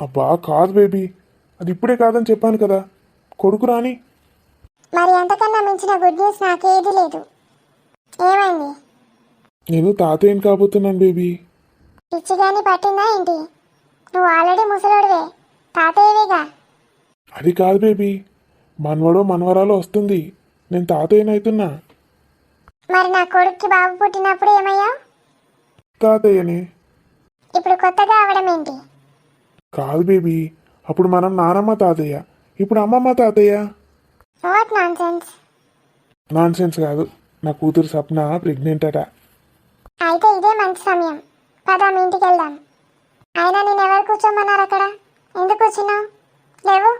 అబ్బా కాదు బేబీ, అది ఇప్పుడే కాదని చెప్పాను కదా, కొడుకు రాని. మరి అంతకన్నా మించిన గుడ్ న్యూస్ నాకేది లేదు. ఏమైంది? నేను తాతయ్యని కాబోతున్నాను బేబీ. పిచ్చిగాని పట్టిందా ఏంటి? నువ్వు ఆల్రెడీ ముసలోడివే, తాతయ్యవేగా. అది కాదు బేబీ, మనవడో మనవరాలో వస్తుంది, నేను తాతయ్యనవుతున్నా. మరి నా కొడుక్కి బాబు పుట్టినప్పుడు ఏమయ్యావు? తాతయ్యనే. ఇప్పుడు కొత్తగా అవడం ఏంటి? కాదు బేబీ, అప్పుడు మనం నానమ్మ తాతయ్య, ఇప్పుడు అమ్మమ్మ తాతయ్య. What non sense. Non sense కాదు, నా కూతురు సప్న ప్రెగ్నెంట్ అట. అయితే ఇదే మంచి సమయం, పదా మీ ఇంటికి వెళ్దాం. అయినా నేను ఎవరు కూర్చోమన్నారు అక్కడ? ఎందుకు కూర్చున్నావు? లేవు.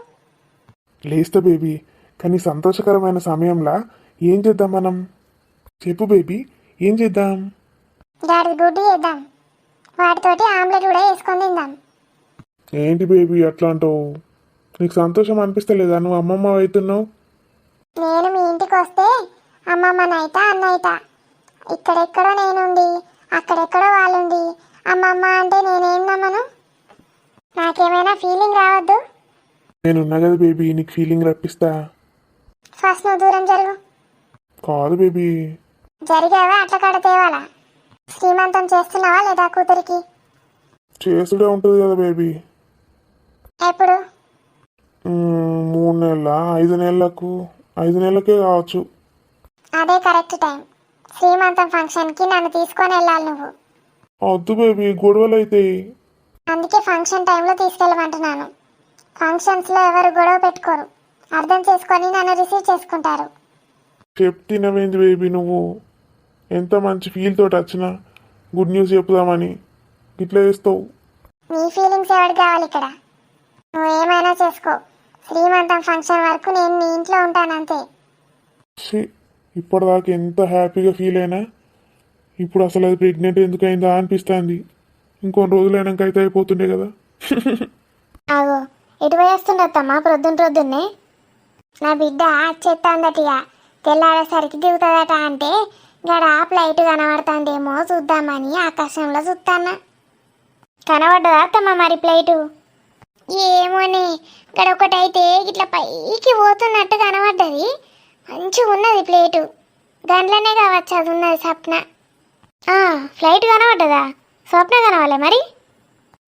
లేస్తా బేబీ, కానీ సంతోషకరమైన సమయంలా ఏం చేద్దాం మనం? చెప్పు బేబీ, ఏం చేద్దాం? గాడి గుడ్డు చేద్దాం, వాటితోటి ఆమ్లెట్ కూడా వేసుకొని తిందాం. ఏంటి బేబీ అట్లా అంటావు? నీకు సంతోషం అనిపిస్తలేదా నువ్వు అమ్మమ్మ అవుతున్నావు? నేను మీ ఇంటికి వస్తే అమ్మమ్మనైతా అన్నైతా. ఇక్కడెక్కడో నేనుండి అక్కడెక్కడో వాళ్ళుండి అమ్మమ్మ అంటే నేనేం నమ్మను? నాకేమైనా ఫీలింగ్ రావద్దు? నేనున్నా కదా బేబీ, నీకు ఫీలింగ్ రప్పిస్తా. ఫస్ట్ నువ్వు దూరం జరుగు. కాదు బేబీ. జరిగావా అట్ల కాడ తేవాలా? శ్రీమంతం చేస్తున్నావా లేదా కూతురికి? చేసుడే ఉంటుంది కదా బేబీ. ఎప్పుడు? 3 నెలల 5 నెలలకు 5 నెలలకే కావచ్చు. అదే కరెక్ట్ టైం. శ్రీమంతం ఫంక్షన్కి నన్ను తీసుకొని వెళ్ళాలి నువ్వు. వద్దు బేబీ, గొడవలు అవుతాయి. అందుకే ఫంక్షన్ టైంలో తీసుకెళ్ళమంటున్నాను. ఫంక్షన్స్లో ఎవరు గొడవ పెట్టుకోరు, అర్థం చేసుకొని నన్ను రిసీవ్ చేసుకుంటారు. చెప్తినవేంది బేబీ నువ్వు? ఎంత మంచి ఫీల్ తోటి వచ్చినా గుడ్ న్యూస్ చెప్పుదామని ఇట్లా చేస్తావు. నీ ఫీలింగ్స్ ఎవరికి కావాలి ఇక్కడ? నువ్వు ఏమైనా చేసుకో, శ్రీమంతం ఫంక్షన్ వరకు నేను నీ ఇంట్లో ఉంటానంతే. ఇప్పటిదాకా ఎంత హ్యాపీగా ఫీల్ అయినా ఇప్పుడు అసలు అది ప్రెగ్నెంట్ ఎందుకు అయిందా అనిపిస్తుంది. ఇంకొన్ని రోజులైనాక అయితే అయిపోతుండే కదా. ఆగో, ఎటు పోయేస్తుండమ్మా ప్రొద్దున్నే? నా బిడ్డ చెత్తందటిగా తెల్లారేసరికి దిగుతుందట అంటే గడ ఫ్లైట్ కనబడుతుందేమో చూద్దామని ఆకాశంలో చూస్తానా. కనబడ్డదా అత్తమ్మ మరి ఫ్లైటు? ఏమోనే, ఇక్కడ ఒకటైతే ఇట్లా పైకి పోతున్నట్టు కనబడ్డది. మంచిగా ఉన్నది ప్లేటు, గంటలనే కావచ్చు అది ఉన్నది స్వప్న. ఫ్లైట్ కనబడ్డదా? స్వప్న కనవాలే మరి?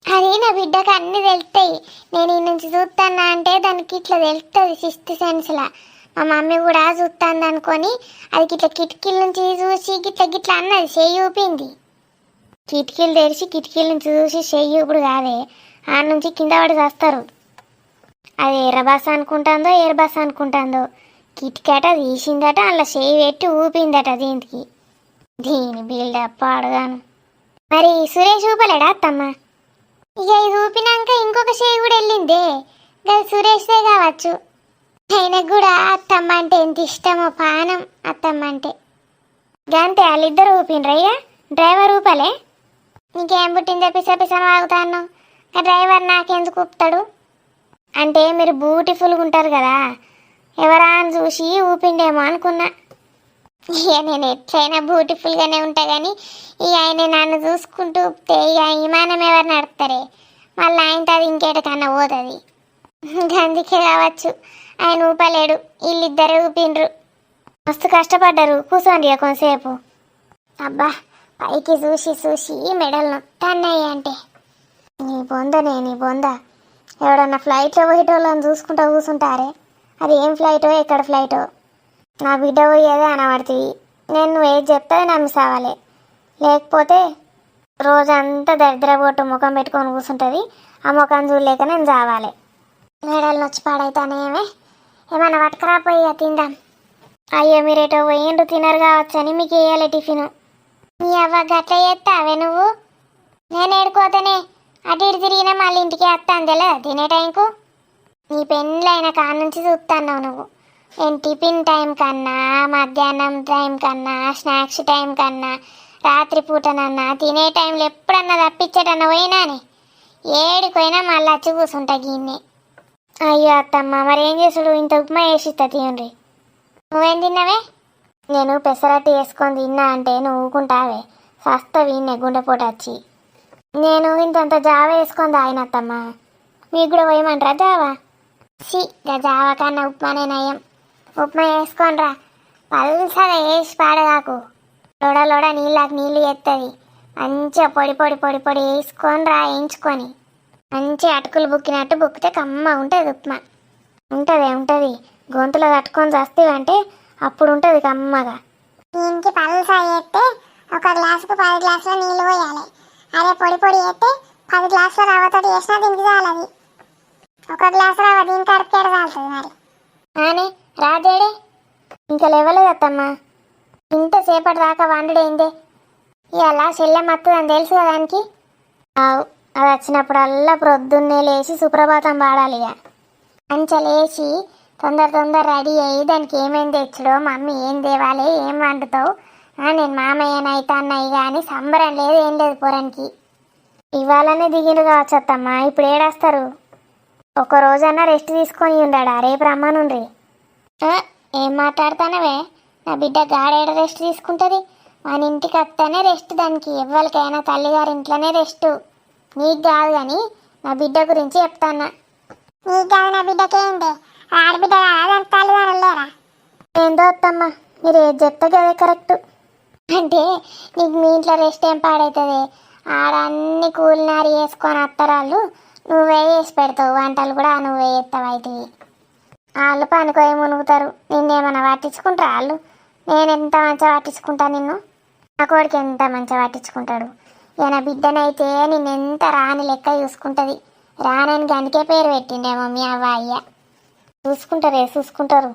అది నా బిడ్డకు అన్నీ తెలుస్తాయి. నేను ఈ నుంచి చూస్తానా అంటే దానికి ఇట్లా తెలుస్తుంది సిక్స్త్ సెన్స్లా. మా మమ్మీ కూడా చూస్తుంది అనుకొని అది ఇట్లా కిటికీల నుంచి చూసి గిట్ల గిట్ల అన్నది, చెయ్యి ఊపింది. కిటికీలు తెరిచి కిటికీల నుంచి చూసి చెయ్యి ఊపుడు కాదే, ఆ నుంచి కింద పడి చేస్తారు. అది ఎర్ర బస్ అనుకుంటుందో ఎర్ర బస్ అనుకుంటుందో కిటికట తీసిందట, అందులో చెయ్యి పెట్టి ఊపిందట దీనికి. దీని బిల్డప్ అడగాను. మరి సురేష్ ఊపలేడా అత్తమ్మ? ఇక ఇది ఊపినాక ఇంకొక చెయ్యి కూడా వెళ్ళిందే, అది సురేష్దే కావచ్చు. ఆయనకు కూడా అత్తమ్మ అంటే ఎంత ఇష్టమో పానం అత్తమ్మ అంటే. గంతే వాళ్ళిద్దరు ఊపిండ్రయ్యా, డ్రైవర్ ఊపలే. నీకేం పుట్టిందో పిసపిసన వాగుతాను, డ్రైవర్ నాకెందుకు ఊపుతాడు? అంటే మీరు బ్యూటిఫుల్గా ఉంటారు కదా, ఎవరా అని చూసి ఊపిండేమో అనుకున్నా. ఇక నేను ఎట్లయినా బ్యూటిఫుల్గానే ఉంటా కానీ ఇక ఆయన నన్ను చూసుకుంటూ ఊపితే ఇక విమానం ఎవరు నడుపుతారే, మళ్ళీ ఆయనతో అది ఇంకేటకన్నా పోతుంది. అందుకే కావచ్చు ఆయన ఊపలేడు, వీళ్ళిద్దరే ఊపిండ్రు. మస్తు కష్టపడ్డారు, కూర్చోండి కొంతసేపు. అబ్బా, పైకి చూసి చూసి మెడలు నొట్టన్నాయి. అంటే నీ బొంద ఎవడన్నా ఫ్లైట్లో పోయేటోళ్ళని చూసుకుంటూ కూర్చుంటారే, అది ఏం ఫ్లైటో ఎక్కడ ఫ్లైటో. నా బిడ్డ పోయేదే అనబడుతుంది, నేను నువ్వు ఏది చెప్తే నమ్మి సావాలి. లేకపోతే రోజంతా దరిద్రపోటు ముఖం పెట్టుకొని కూర్చుంటుంది, ఆ ముఖం చూడలేక నేను చావాలి. మెడలు నొచ్చి పాడైతానేమే, ఏమన్నా పట్టుకురాపోయి తిందాం. అయ్యో మీరేటో పోయిండ్రు తినరు కావచ్చని మీకు వేయాలి టిఫిను. నీ అవ్వ గట్ల చేస్తావే నువ్వు? నేను ఏడుకోతేనే అటు ఇటు తిరిగినా మళ్ళీ ఇంటికి వస్తాను తెలియదా తినే టైంకు? నీ పెళ్ళైన కాడ నుంచి చూస్తున్నావు నువ్వు. నేను టిఫిన్ టైం కన్నా, మధ్యాహ్నం టైం కన్నా, స్నాక్స్ టైం కన్నా, రాత్రి పూటనన్నా తినే టైంలో ఎప్పుడన్నా తప్పించేటన్నా పోయినానే ఏడిపోయినా మళ్ళీ వచ్చి కూర్చుంటా గిన్నె. అయ్యో అత్తమ్మ, మరేం చేసుడు? ఇంత ఉప్మా వేసిస్తా తీయండి. నువ్వేం తిన్నావే? నేను పెసరట్టు వేసుకొని తిన్నా అంటే నువ్వు ఊకుంటావే, సస్తా వీణ్ణే గుండెపోటు వచ్చి. నేను ఇంతంత జావ వేసుకొని తాగినత్తమ్మ. మీకు కూడా పోయమంటారా జావా? గా జావా కన్నా ఉప్మానే నయం. ఉప్మా వేసుకోనరా, పల్సగా వేసి పాడగాకు. లోడ లోడ నీళ్ళకి నీళ్ళు ఎత్తది. మంచిగా పొడి పొడి పొడి పొడి వేసుకొనిరా, వేయించుకొని మంచిగా అటుకులు బుక్కినట్టు బుక్కితే కమ్మ ఉంటుంది ఉప్మా. ఉంటుంది గొంతులో తట్టుకొని చస్తేవంటే అప్పుడు ఉంటుంది కమ్మగా. దీనికి పల్సా చేస్తే ఒక గ్లాసుకు 10 గ్లాసుల నీళ్ళు పోయాలి. అదే పొడి పొడి చేస్తే 10 గ్లాసుల రవ్వతో చేసినా దీనికి చాలది. ఒక గ్లాసు రవ్వ దీనికి అరకేడు చాలుతుంది మరి. ఆనే రాజేడే ఇంకా లేవలేదు అత్తమ్మ. ఇంతసేపటి దాకా వండుడైందే. ఇవాళ చెల్లెమ్మత్తదని తెలుసు కదా దానికి. అది వచ్చినప్పుడల్లా ప్రొద్దున్నే లేచి సుప్రభాతం పాడాలి. ఇక మంచిగా లేచి తొందర రెడీ అయ్యి దానికి ఏమేమి తెచ్చుడో, మమ్మీ ఏం తేవాలి, ఏం వండుతావు, నేను మామయ్యనైతే అన్నయ్య కానీ సంబరం లేదు, ఏం లేదు పొరానికి. ఇవాళనే దిగిండు కావచ్చు అత్తమ్మ. ఇప్పుడు ఏడేస్తారు? ఒక రోజన్నా రెస్ట్ తీసుకొని ఉండాడా? రేపు రమ్మనుండ్రి. ఏం మాట్లాడుతానవే? నా బిడ్డ గాడేడ రెస్ట్ తీసుకుంటుంది? మన ఇంటికి వస్తేనే రెస్ట్ దానికి. ఎవరికైనా తల్లిగారి ఇంట్లోనే రెస్ట్. నీకు కాదు కానీ నా బిడ్డ గురించి చెప్తాన్నా. నీకు కాదు నా బిడ్డకేంటి? ఆడబిడ్డ కాదు, తల్లిదండ్రులు లేరా? ఏందో అత్తమ్మ, మీరు ఏది చెప్తే కదే కరెక్ట్. అంటే నీకు మీ ఇంట్లో రెస్ట్ ఏం పాడవుతుంది? ఆడ అన్ని కూలినారి వేసుకొని అత్తరాళ్ళు నువ్వే వేసి పెడతావు. వంటలు కూడా నువ్వే చేస్తావు. అయితే వాళ్ళు పనుకోయి మునుగుతారు. నిన్నేమన్నా పట్టించుకుంటారా వాళ్ళు? నేను ఎంత మంచిగా పట్టించుకుంటా నిన్ను. నా కొడుకు ఎంత మంచిగా పట్టించుకుంటాడు. ఈయన బిడ్డనైతే నిన్నెంత రాని లెక్క చూసుకుంటుంది. రానని గనికే పేరు పెట్టిండేమో మీ అవ్వ అయ్య. చూసుకుంటారు.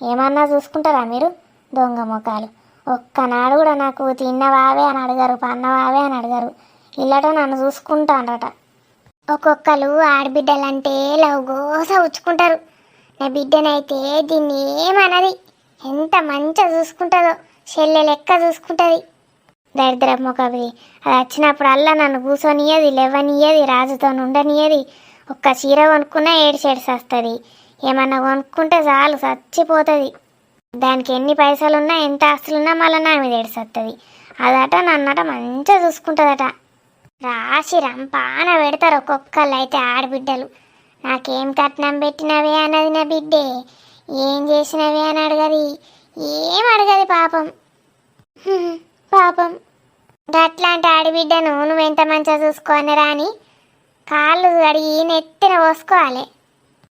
ఏమన్నా చూసుకుంటారా మీరు? దొంగ ముఖాలు. ఒక్కనాడు కూడా నాకు తిన్నవావే అని అడగరు, పన్నవావే అని అడగరు. ఇల్లట నన్ను చూసుకుంటానట. ఒక్కొక్కరు ఆడబిడ్డలంటే లవగోస ఉచ్చుకుంటారు. నా బిడ్డనైతే దీన్ని ఏమన్నది, ఎంత మంచిగా చూసుకుంటుందో, చెల్లె లెక్క చూసుకుంటుంది. దరిద్ర ముఖవి. అది వచ్చినప్పుడల్లా నన్ను కూర్చొనియది, లేవనియది, రాజుతో ఉండనియది. ఒక్క చీర కొనుక్కున్నా ఏడ్చేడ్స్ వస్తుంది. ఏమన్నా కొనుక్కుంటే చాలు చచ్చిపోతుంది. దానికి ఎన్ని పైసలున్నా, ఎంత ఆస్తులున్నా మళ్ళీ నా మీద ఏడ్సొస్తుంది. అదట నన్నట మంచిగా చూసుకుంటుందట. రాసి రంపాన పెడతారు ఒక్కొక్కళ్ళు అయితే ఆడబిడ్డలు. నాకేం కట్నం పెట్టినవే అన్నది నా బిడ్డే, ఏం చేసినవే అని అడగది, ఏం అడగది పాపం. పాపం అట్లాంటి ఆడబిడ్డను నువ్వెంత మంచిగా చూసుకోని రాని కాళ్ళు కడిగి నెత్తిన పోసుకోవాలి.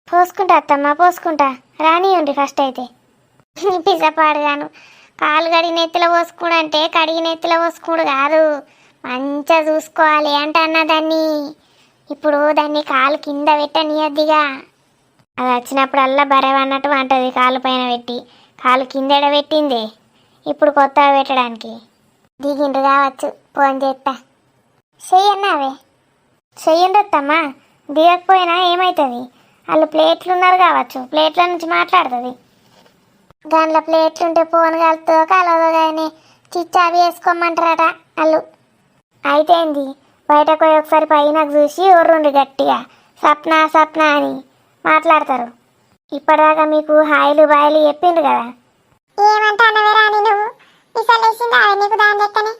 పోసుకుంటా అత్తమ్మ, పోసుకుంటా. రానియండి ఫస్ట్ అయితే. పిసపాడుగాను. కాళ్ళు కడిగి నెత్తిలో పోసుకుడు అంటే కడిగి నెత్తిలో పోసుకుడు కాదు, మంచిగా చూసుకోవాలి అంటన్నా దాన్ని. ఇప్పుడు దాన్ని కాలు కింద పెట్టనియద్దిగా. అది వచ్చినప్పుడల్లా బరవన్నట్టు అంటది. కాలు పైన పెట్టి కాలు కిందెడ పెట్టిందే ఇప్పుడు కొత్తగా పెట్టడానికి. దిగిండు కావచ్చు, ఫోన్ చేస్తా. చెయ్యన్నావే? చెయ్యండొత్తమ్మా. దిగకపోయినా ఏమవుతుంది? వాళ్ళు ప్లేట్లు ఉన్నారు కావచ్చు, ప్లేట్ల నుంచి మాట్లాడుతుంది. దాంట్లో ప్లేట్లుంటే ఫోన్ కలుతుందో కలవదో కానీ చిచ్చావి వేసుకోమంటారట వాళ్ళు. అయితే ఏంది, బయటకు పోయి ఒకసారి పైన చూసి ఒర్రుండి గట్టిగా సప్న అని మాట్లాడతారు. ఇప్పటిదాకా మీకు హాయిలు బాయిలు చెప్పిండ్రు కదా. ఏమంటానవే రాని నువ్వు? పిసలేసిందా నీకు దాని లెక్కనే?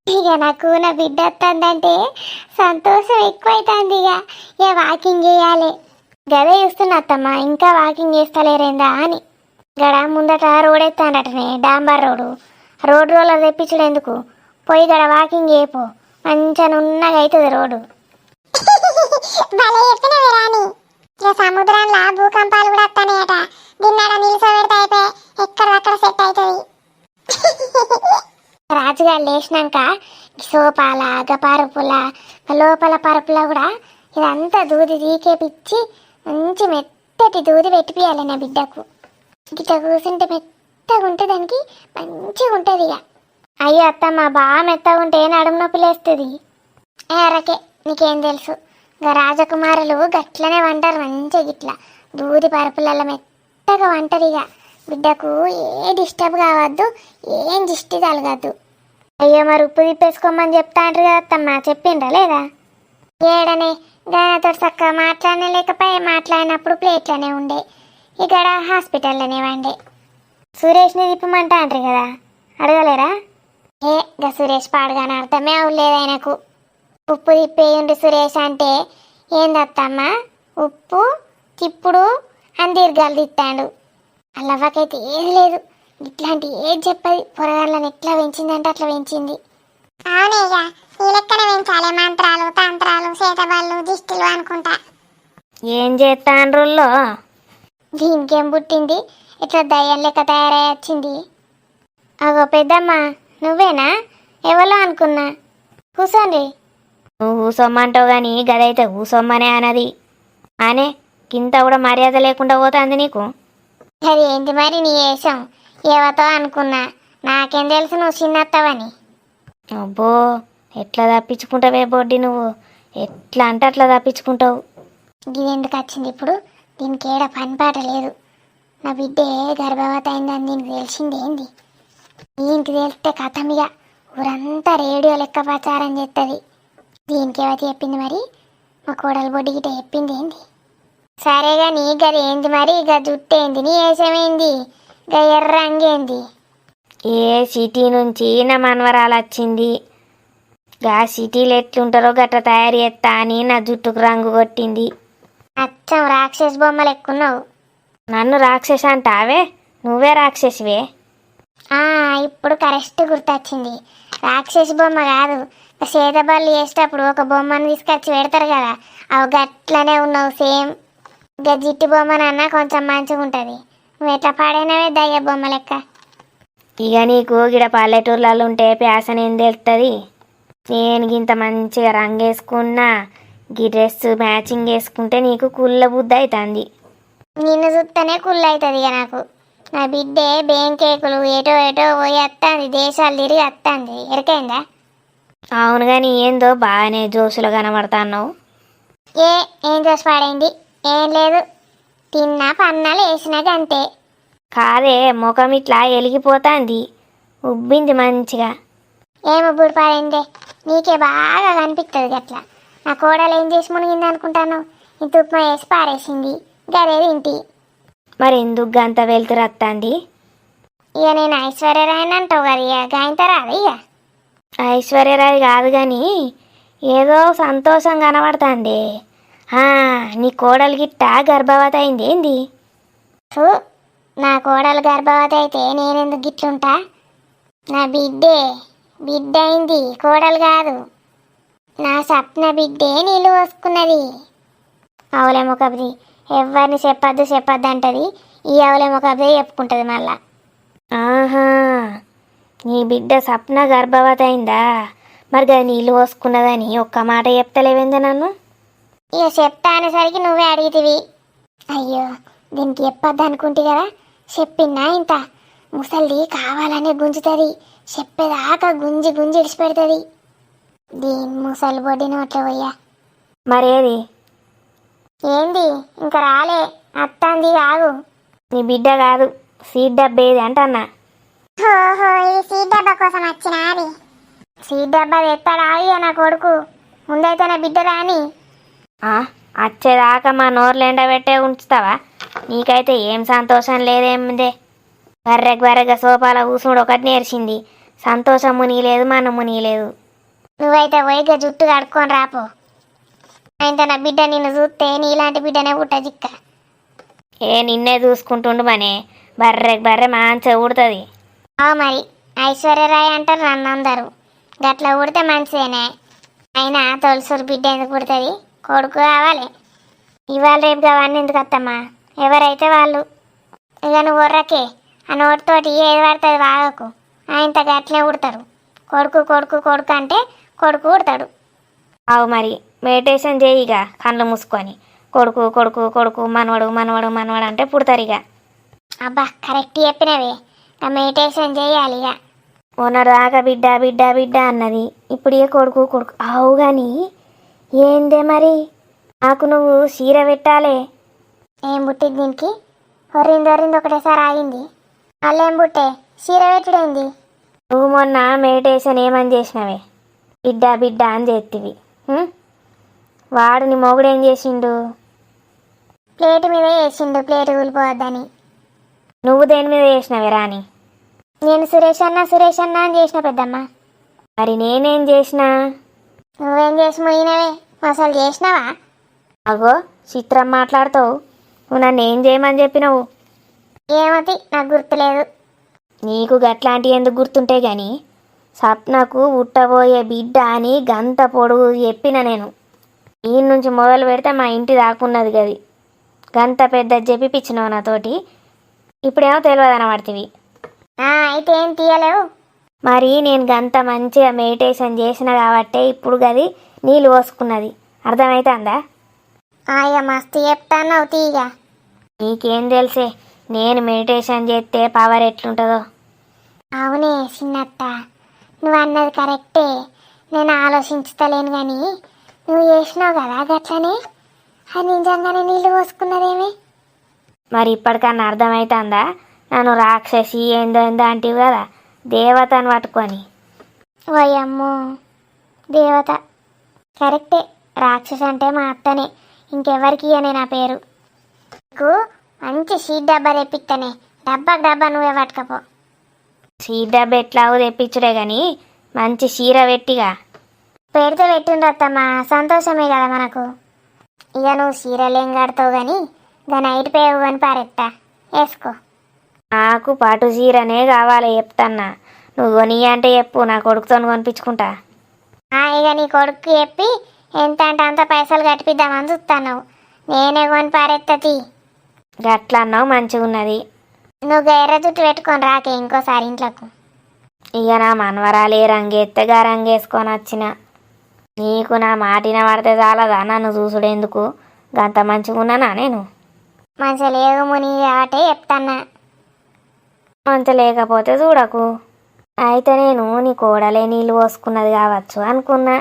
ఇక నాకు నా బిడ్డ వస్తుందంటే సంతోషం ఎక్కువైతుంది. ఇక వాకింగ్ చేయాలి. గదే చూస్తున్నా అత్తమ్మ, ఇంకా వాకింగ్ చేస్తలేరేందా అని. గడ ముందట రోడ్ ఎత్తాడటనే, డాంబర్ రోడ్ రోలర్ తెప్పించడు ఎందుకు? పోయి గడ వాకింగ్ చేయపో, మంచిగా నున్నగా అవుతుంది రోడ్డు. భలే చెప్పినవే రాని. ఇక సముద్రంలో భూకంపాలు కూడా వస్తాయట. దీన్నాడ నిలిచోబెడితే అయిపోయి ఎక్కడక్కడ సెట్ అవుతుంది. రాజుగారు లేచినాక సోపాల గపరుపుల లోపల పరుపుల కూడా ఇదంతా దూది తీకేపిచ్చి మంచి మెత్తటి దూది పెట్టిపియాలి నా బిడ్డకు. గిట్ట కూర్చుంటే మెత్తగా ఉంటే దానికి మంచిగా ఉంటుంది. ఇక అయ్యో అత్తమ్మ, బాగా మెత్తగా ఉంటే నడుము నొప్పి లేస్తుంది. ఏరకే నీకేం తెలుసు? ఇక రాజకుమారులు గట్లనే వంటారు మంచిగా గిట్లా దూది పరుపులలో మెత్తగా వంటరిగా బిడ్డకు ఏ డిస్టర్బ్ కావద్దు, ఏం దిష్టి తలగద్దు. అయ్యో మరి ఉప్పు తిప్పేసుకోమని చెప్తాండ్రు కదా అత్తమ్మ, చెప్పిండ్రా లేదా? ఏడనే గాయనతో చక్కగా మాట్లాడనే లేకపోయే, మాట్లాడినప్పుడు ప్లేట్లోనే ఉండే, ఇక్కడ హాస్పిటల్లోనే వండే. సురేష్ని తిప్పమంటా అంటారు కదా, అడగలేరా? గా సురేష్ పాడుగానే అర్థమే అవ్వలేదు ఆయనకు. ఉప్పు తిప్పేయుండి సురేష్ అంటే ఏందత్తమ్మ, ఉప్పు తిప్పుడు అని దీర్ఘాలు తిట్టాడు. అల్లవ్వకైతే ఏది లేదు, ఇట్లాంటి ఏది చెప్పది, పొరగాళ్ళని ఎట్లా పెంచిందంటే అట్లా పెంచింది. అవునేగా, ఈ లెక్కన పెంచాలి, మంత్రాలు తంత్రాలు చేతబళ్ళు దిష్టిలు అనుకుంటా. ఏం చేస్తాండ్రుల్లో? దీనికేం పుట్టింది, ఇట్లా దయ్యం లెక్క తయారై వచ్చింది. అగో పెద్దమ్మ, నువ్వేనా? ఎవరో అనుకున్నా. కూసోండి. నువ్వు కూసొమ్మంటావు కానీ గదైతే కూసొమ్మనే అన్నది. అనే కింత కూడా మర్యాద లేకుండా పోతుంది నీకు. అది ఏంటి మరి నీ వేషం? ఏవతో అనుకున్నా, నాకేం తెలుసు నువ్వు చిన్నత్తవని. అబ్బో, ఎట్లా తప్పించుకుంటావే బొడ్డి నువ్వు, ఎట్లా అంటే అట్లా తప్పించుకుంటావు. ఇది ఎందుకు వచ్చింది ఇప్పుడు? దీనికి ఏడ పని పాట లేదు. నా బిడ్డే గర్భవతి అయిందని దీనికి తెలిసిందేంది? దీనికి తెలిస్తే కథమిగా ఊరంతా రేడియో లెక్క ప్రచారం చేస్తుంది. దీనికి ఎవరు చెప్పింది మరి? మా కోడలు బొడ్డి గిట్ట చెప్పింది ఏంది? సరేగా నీ గది ఏంది మరి? ఇక జుట్టేంది, నీ వేషమేంది, ఇక ఎర్ర అంగేంది? ఏ సిటీ నుంచి నా మనవరాలు వచ్చింది, గా సిటీలు ఎట్లుంటారో గట్ల తయారు చేస్తా అని నా జుట్టుకు రంగు కొట్టింది. అచ్చం రాక్షస్ బొమ్మలు ఎక్కున్నావు. నన్ను రాక్షస్ అంటావే? నువ్వే రాక్షసివే. ఇప్పుడు కరెక్ట్ గుర్తొచ్చింది. రాక్షసి బొమ్మ కాదు, చేతబళ్ళు చేసేటప్పుడు ఒక బొమ్మను తీసుకొచ్చి పెడతారు కదా, అవి గట్లనే ఉన్నావు సేమ్. ఇంకా జిట్టు బొమ్మనన్నా కొంచెం మంచిగా ఉంటుంది. నువ్వు ఎట్లా పాడైనవే దయ్య బొమ్మ లెక్క. ఇక నీకు గిడ పల్లెటూర్లలో ఉంటే ప్యాసన ఏం తెలుస్తుంది? నేను ఇంత మంచిగా రంగు వేసుకున్నా, గీ డ్రెస్ మ్యాచింగ్ వేసుకుంటే నీకు కుళ్ళ బుద్ధి అవుతుంది. నిన్ను చూస్తేనే కుళ్ళ అవుతుంది ఇక నాకు. నా బిడ్డే బేంకేకులు ఏటో ఏటో పోయి వస్తుంది, దేశాలు తిరిగి వస్తుంది, ఎరికైందా? అవును కానీ ఏందో బాగానే జోసులో కనబడుతున్నావు. ఏం జోసు పాడైంది? ఏం లేదు, తిన్నా పన్నాలు వేసినాక అంతే. కాదే, ముఖం ఇట్లా వెలిగిపోతుంది, ఉబ్బింది మంచిగా. ఏముబ్బుడు పాడైందే? నీకే బాగా కనిపిస్తుంది గట్లా. నా కోడలు ఏం చేసి మునిగింది అనుకుంటాను? ఇంత ఉప్మా వేసి పారేసింది, గదేది ఇంటి. మరి ఎందుకు గంత వెళ్తురు వస్తుంది? ఇక నేను ఐశ్వర్యరాయని అంటావు కదా, ఇక గాయంత రాదు. ఇక ఐశ్వర్యరాయ్ కాదు కానీ ఏదో సంతోషం కనబడుతుంది. నీ కోడలు గిట్ట గర్భవతి అయింది ఏంది? నా కోడలు గర్భవతి అయితే నేనెందుకు గిట్లుంటా? నా బిడ్డ అయింది, కోడలు కాదు. నా స్వప్న బిడ్డే నీళ్ళు పోసుకున్నది. అవులేమో కబది, ఎవరిని చెప్పద్దు అంటది. ఈ అవులేమో కబదే చెప్పుకుంటుంది మళ్ళా. ఆహా, నీ బిడ్డ స్వప్న గర్భవతి అయిందా? మరి అది నీళ్ళు పోసుకున్నదని ఒక్క మాట చెప్తలేవేందే నన్ను? ఇక చెప్తా అనేసరికి నువ్వే అడిగితివి. అయ్యో, దీనికి చెప్పద్దు అనుకుంటే కదా చెప్పినా. ఇంత ముసలిది కావాలనే గుంజుతుంది, చెప్పేదాకా గుంజి ఇడిచిపెడుతుంది. దీని ముసలి బొడ్డి నోట్లో పోయ్యా. మరేది ఏంది? ఇంకా రాలే, అత్తంది ఆగు. నీ బిడ్డ కాదు, సీట్ డబ్బేది అంటన్నా. ఓహో, ఇది సీట్ డబ్బా కోసం వచ్చినా? అది సీట్ డబ్బా ఎత్తాడా ఇక నా కొడుకు? ముందైతే నా బిడ్డ రాని. వచ్చేదాకా మా నోర్లు ఎండబెట్టే ఉంచుతావా? నీకైతే ఏం సంతోషం లేదేముందే. బర్రెగా సోఫాలో కూసుడు ఒకటి నేర్చింది, సంతోషం మునియలేదు, మనం మునియలేదు. నువ్వైతే పోయిగా జుట్టు కడుక్కొని రాపో. అయితే నా బిడ్డ నిన్ను చూస్తే నీలాంటి బిడ్డనే పుట్ట జిక్క. నిన్నే చూసుకుంటుండు మనే, బర్రె మంచిగా ఊడుతుంది. మరి ఐశ్వర్యరాయ్ అంటారు నన్ను అందరు, గట్లా ఊడితే మంచిదేనే. అయినా తొలసూరు బిడ్డ ఎందుకు పుడుతుంది? కొడుకు కావాలి. ఇవాళ రేపు అవన్నీ ఎందుకు వస్తామా? ఎవరైతే వాళ్ళు. ఇక నువ్వు వర్రకే, ఆ నోటితోటి ఏది పడుతుంది వాగకు. ఆయనతో గట్లే ఉడతారు. కొడుకు అంటే కొడుకు ఉడతాడు. అవు మరి మెడిటేషన్ చేయిగా కళ్ళు మూసుకొని. కొడుకు మనవడు అంటే పుడతారు ఇక. అబ్బా, కరెక్ట్ చెప్పినవే. మెడిటేషన్ చేయాలి ఇక. ఉన్నదాకా బిడ్డ అన్నది, ఇప్పుడు ఏ కొడుకు. అవు కానీ ఏందే మరి, నాకు నువ్వు చీర పెట్టాలే. ఏం పుట్టింది దీనికి? ఒర్రింది ఒకటేసారి ఆగింది. మళ్ళేం పుట్టే చీర పెట్టుడైంది. నువ్వు మొన్న మెడిటేషన్ ఏమని చేసినవే? బిడ్డ బిడ్డ అని చేతివి. వాడు నీ మొగుడు ఏం చేసిండు? ప్లేట్ మీద వేసిండు, ప్లేట్ కూలిపోవద్దని. నువ్వు దేని మీద చేసినవే రాని? నేను సురేష్ అన్న అని చేసిన పెద్దమ్మ. మరి నేనేం చేసినా? నువ్వేం చేసి పోయినవే, అసలు చేసినావా? అగో చిత్రం మాట్లాడుతావు. నువ్వు నన్ను ఏం చేయమని చెప్పినావు? ఏమతి నాకు గుర్తులేదు. నీకు గట్లాంటివి ఎందుకు గుర్తుంటాయి కానీ సప్నకు ఉట్టబోయే బిడ్డ అని గంత పొడుగు చెప్పిన నేను. ఈ నుంచి మొదలు పెడితే మా ఇంటి దాకున్నది గది. గంత పెద్ద చెప్పిపించినావు నాతోటి. ఇప్పుడేమో తెలియదు అనబడుతుంది. అయితే ఏం తీయలేవు? మరి నేను గంత మంచిగా మెడిటేషన్ చేసిన కాబట్టే ఇప్పుడు గది నీళ్ళు పోసుకున్నది. అర్థమవుతుందా? ఇక మస్తు చెప్తాన్నావు తీగ. నీకేం తెలిసే నేను మెడిటేషన్ చేస్తే పవర్ ఎట్లుంటుందో. అవునే చిన్నత్త, నువ్వు అన్నది కరెక్టే. నేను ఆలోచించుతలేను కానీ నువ్వు చేసినావు కదా గట్లనే. అది నిజంగానే నీళ్ళు పోసుకున్నదేమి? మరి ఇప్పటికన్నా అర్థమవుతుందా? నన్ను రాక్షసి ఏందో అంటివి కదా, దేవతను పట్టుకొని. ఓయమ్మో దేవత కరెక్టే. రాక్షసి అంటే మా అత్తనే, ఇంకెవరికి ఇయ్యనే నా పేరు. నీకు మంచి షీట్ డబ్బా తెప్పిస్తానే. డబ్బా నువ్వే పట్టుకపో. షీట్ డబ్బా ఎట్లాగో తెప్పించుడే కానీ మంచి చీర పెట్టిగా. పెడితే పెట్టిండత్తమ్మా, సంతోషమే కదా మనకు. ఇక నువ్వు చీరలేం కడతావు కానీ దాని నైట్ పేవు అని పారెత్తా, వేసుకో. నాకు పట్టు చీరనే కావాలి చెప్తాన్నా. నువ్వు కొని అంటే చెప్పు, నా కొడుకుతో కొనిపించుకుంటా. ఇక నీ కొడుకు చెప్పి ఎంత అంటే అంత పైసలు కట్టిద్దామని చూస్తాను. నేనే కొని పారెత్తది. గట్లా అన్నావు మంచిగా ఉన్నది. నువ్వు ఎర్ర జుట్టు పెట్టుకొని రాకే ఇంకోసారి ఇంట్లోకు. ఇక నా మనవరాలు ఏ రంగేత్తగా రంగేసుకొని వచ్చిన. నీకు నా మాటిన పడితే చాలదా నన్ను చూసుడేందుకు? గంత మంచిగా ఉన్నానా నేను? మంచిగా లేవు ముని కాబట్టి చెప్తాన్నా. మంచిగా లేకపోతే చూడకు. అయితే నేను నీ కోడలే నీళ్ళు పోసుకున్నది కావచ్చు అనుకున్నా.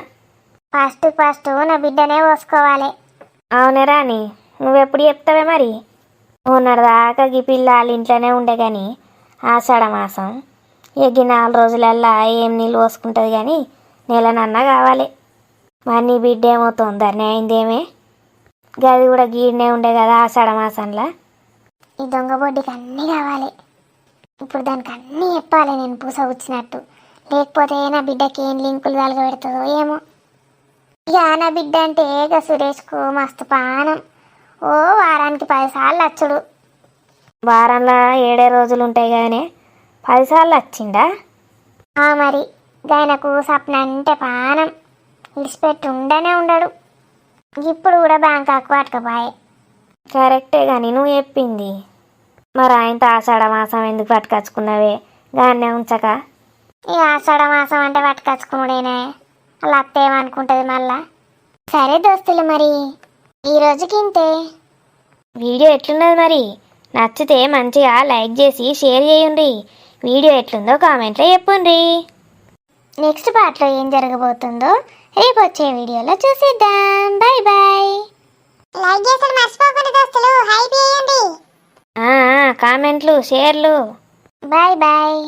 ఫస్ట్ నా బిడ్డనే పోసుకోవాలి. అవునే రాని, నువ్వెప్పుడు చెప్తావే మరి? ఉన్నదాకా గీ పిల్ల వాళ్ళ ఇంట్లోనే ఉండే కానీ ఆషాఢ మాసం ఎగ్గి 4 రోజులల్లా ఏం నీళ్ళు పోసుకుంటుంది కానీ నెలనన్నా కావాలి. మరి నీ బిడ్డ ఏమో తొందరనే అయిందేమే. గది కూడా గీడనే ఉండే కదా ఆషాఢ మాసంలో. ఈ దొంగ బొడ్డికి అన్నీ కావాలి. ఇప్పుడు దానికి అన్నీ చెప్పాలి నేను పూస వచ్చినట్టు. లేకపోతే నా బిడ్డకి ఏం లింకులు కలగబెడుతుందో ఏమో. ఇక నా బిడ్డ అంటే ఇక సురేష్కు మస్తు పానం. ఓ వారానికి 10 సార్లు వచ్చుడు. వారంలో 7 రోజులు ఉంటాయి కానీ 10 సార్లు వచ్చిండా? మరి ఆయనకు సప్న అంటే పానం. విడిచిపెట్టి ఉండనే ఉండడు. ఇప్పుడు కూడా బ్యాంకాకు పట్టుకపోయే. కరెక్టే కానీ నువ్వు చెప్పింది. మరి ఆయనతో ఆషాఢ మాసం ఎందుకు పట్టుకచ్చుకున్నావే? గానే ఉంచక. ఈ ఆషాఢ మాసం అంటే పట్టుకచ్చుకున్నాడేనే. అలా అత్తేమనుకుంటుంది మళ్ళా. సరే దోస్తులు, మరి ఈ రోజుకి ఇంతే. వీడియో ఎట్లున్నది మరి? నచ్చితే మంచిగా లైక్ చేసి షేర్ చేయండి. వీడియో ఎట్లుందో కామెంట్లో చెప్పండి. నెక్స్ట్ పార్ట్లో ఏం జరగబోతుందో రేపు వచ్చే వీడియోలో చూసేద్దాం. Bye bye. లైక్ చేసి మర్చిపోకండి దోస్తులు, హైప్ చేయండి. కామెంట్లు షేర్లు. Bye bye.